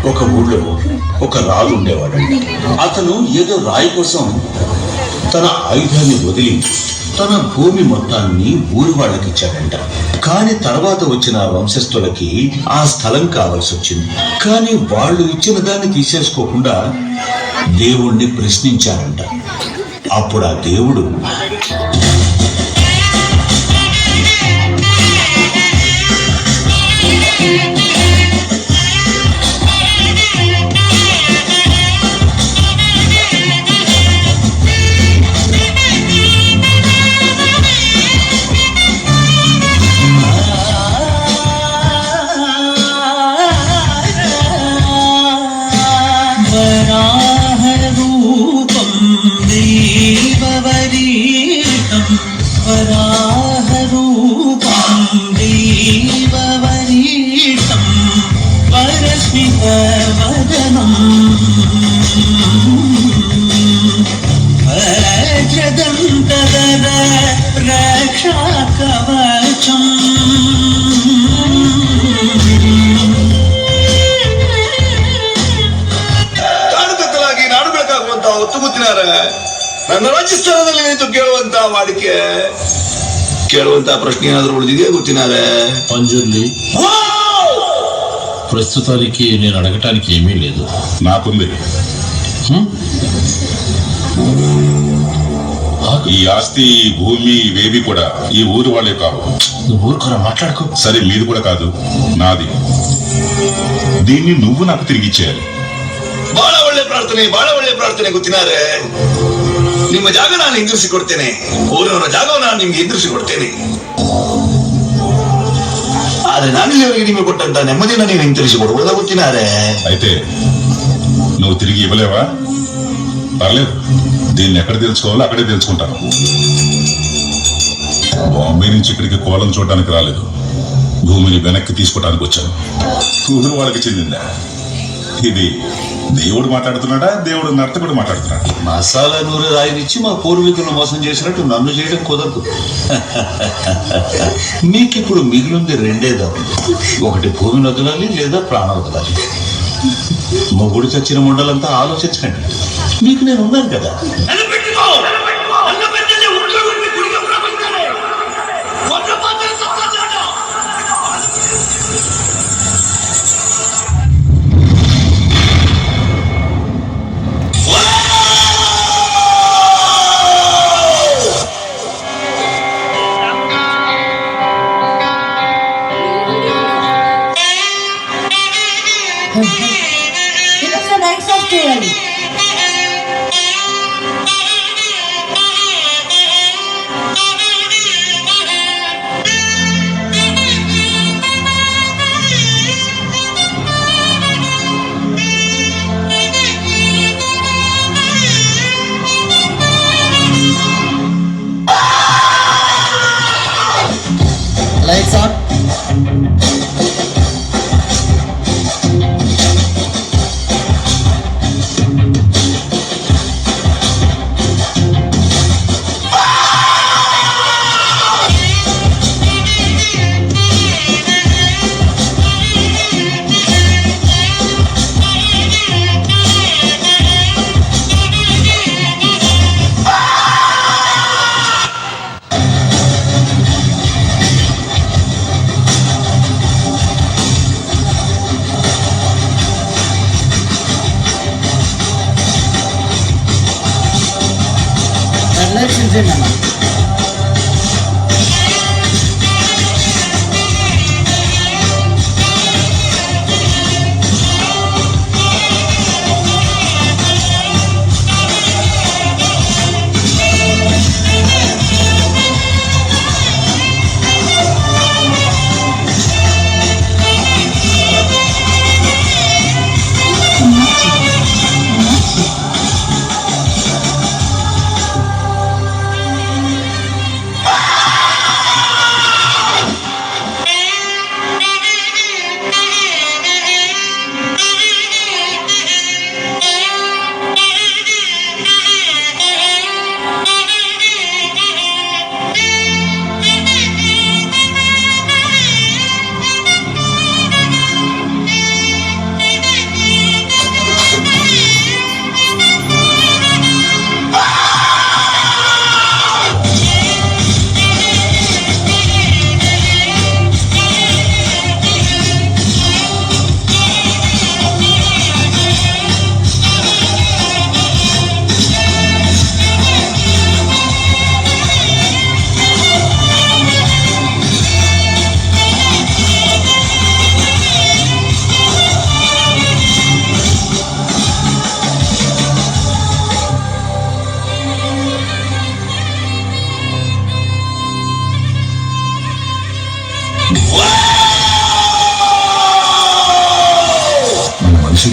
ఒక ఊళ్ళో ఒక రాజు ఉండేవాడండి. అతను ఏదో రాయి కోసం తన ఆయుధాన్ని వదిలి తన భూమి మొత్తాన్ని ఊరి వాళ్ళకి ఇచ్చాడంట. కానీ తర్వాత వచ్చిన వంశస్థులకి ఆ స్థలం కావాల్సి వచ్చింది. కానీ వాళ్ళు ఇచ్చిన దాన్ని తీసేసుకోకుండా దేవుణ్ణి ప్రశ్నించారంట. అప్పుడు ఆ దేవుడు, ನನ್ನ ರಾಜಸ್ಥಾನದಲ್ಲಿ ನಿಂತು ಕೇಳುವಂತ ವಾಡಿಕೆ ಕೇಳುವಂತ ಪ್ರಶ್ನೆ ಏನಾದರೂ ಉಳಿದಿದೆ ಗೊತ್ತಿನಾರೆ పంజుర్లి ప్రస్తుతానికి నేను అడగటానికి ఏమీ లేదు. నాకుంది. ఈ ఆస్తి, భూమి ఇవేవి కూడా ఈ ఊరు వాళ్ళే కావు. నువ్వు ఊరుకురా, మాట్లాడుకో. సరే, మీది కూడా కాదు, నాది. దీన్ని నువ్వు నాకు తిరిగి ఇచ్చేయాలి. ಬಹಳ ಒಳ್ಳೆ ಪ್ರಾರ್ಥನೆ ಗೊತ್ತಿನಾರೆ. ನಿಮ್ಮ ಜಾಗ ನಾನು ಹಿಂದಿರಿಸಿ ಕೊಡ್ತೇನೆ. ಊರಿನ ಜಾಗವನ್ನು ನಾನು ನಿಮ್ಗೆ ಹಿಂದಿರಿಸಿ ಕೊಡ್ತೇನೆ. ಆದ್ರೆ ನಾನು ಇಲ್ಲಿವರೆಗೆ ನಿಮಗೆ ಕೊಟ್ಟಂತ ನೆಮ್ಮದಿನ ನೀವು ಹಿಂತಿರಿಸಿ ಕೊಡ್ಬೋದಾ ಗೊತ್ತಿನಾರೆ. అయితే నువ్వు తిరిగి ఇవ్వలేవా? పర్లేదు, దీన్ని ఎక్కడ తెలుసుకోవాలో అక్కడే తెలుసుకుంటాను. బాంబే నుంచి ఇక్కడికి కోలం చూడడానికి రాలేదు, భూమిని వెనక్కి తీసుకోవడానికి వచ్చాను. ఊరు వాళ్ళకి చెందిందా? ఇది దేవుడు మాట్లాడుతున్నాడా, దేవుడు నర్తకుడు మాట్లాడుతున్నాడా? మసాలా నూనె రాయినిచ్చి మా పూర్వీకులను మోసం చేసినట్టు నన్ను చేయడం కుదరదు. మీకు ఇప్పుడు మిగిలింది రెండే దారులు. ఒకటి భూమిని వదలాలి, లేదా ప్రాణం వదలాలి. మొగుడు చచ్చిన ముండలంతా ఆలోచించకండి, మీకు నేను ఉన్నాను కదా. Lights on.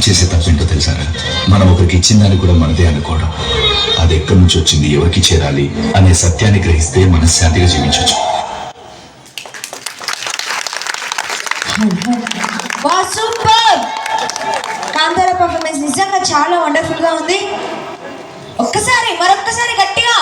చేసే తప్పేంటో తెలుసారా? మనం ఒకరికి ఇచ్చిన దాన్ని కూడా మనదే అనుకోవడం. అది ఎక్కడి నుంచి వచ్చింది, ఎవరికి చేరాలి అనే సత్యాన్ని గ్రహిస్తే మనశ్శాంతిగా జీవించవచ్చు. సూపర్! కాంతార పర్ఫార్మెన్స్ నిజంగా చాలా వండర్ఫుల్ గా ఉంది. మరొక్కసారి గట్టిగా